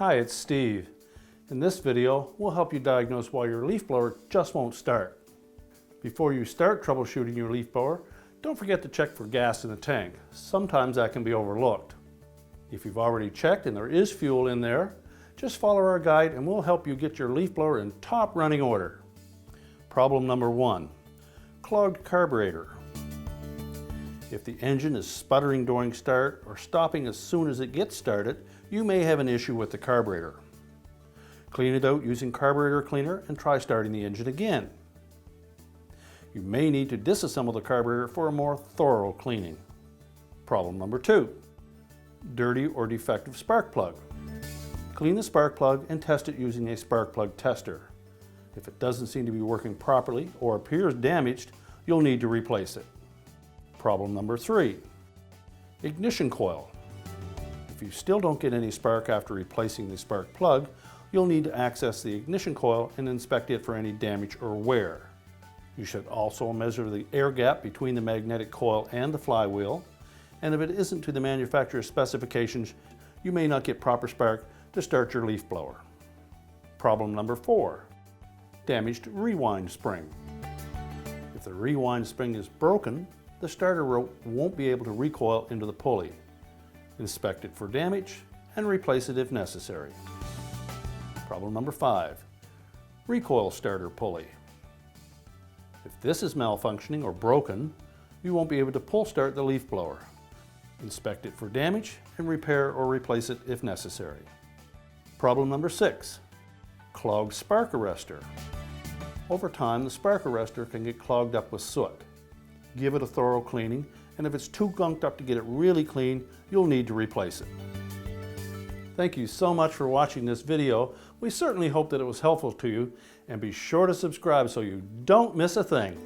Hi, it's Steve. In this video, we'll help you diagnose why your leaf blower just won't start. Before you start troubleshooting your leaf blower, don't forget to check for gas in the tank. Sometimes that can be overlooked. If you've already checked and there is fuel in there, just follow our guide and we'll help you get your leaf blower in top running order. Problem number 1, clogged carburetor. If the engine is sputtering during start or stopping as soon as it gets started, you may have an issue with the carburetor. Clean it out using carburetor cleaner and try starting the engine again. You may need to disassemble the carburetor for a more thorough cleaning. Problem number 2, dirty or defective spark plug. Clean the spark plug and test it using a spark plug tester. If it doesn't seem to be working properly or appears damaged, you'll need to replace it. Problem number 3, ignition coil. If you still don't get any spark after replacing the spark plug, you'll need to access the ignition coil and inspect it for any damage or wear. You should also measure the air gap between the magnetic coil and the flywheel, and if it isn't to the manufacturer's specifications, you may not get proper spark to start your leaf blower. Problem number 4, damaged rewind spring. If the rewind spring is broken, the starter rope won't be able to recoil into the pulley. Inspect it for damage and replace it if necessary. Problem number 5, recoil starter pulley. If this is malfunctioning or broken, you won't be able to pull start the leaf blower. Inspect it for damage and repair or replace it if necessary. Problem number 6, clogged spark arrestor. Over time, the spark arrestor can get clogged up with soot. Give it a thorough cleaning, and if it's too gunked up to get it really clean, you'll need to replace it. Thank you so much for watching this video. We certainly hope that it was helpful to you, and be sure to subscribe so you don't miss a thing.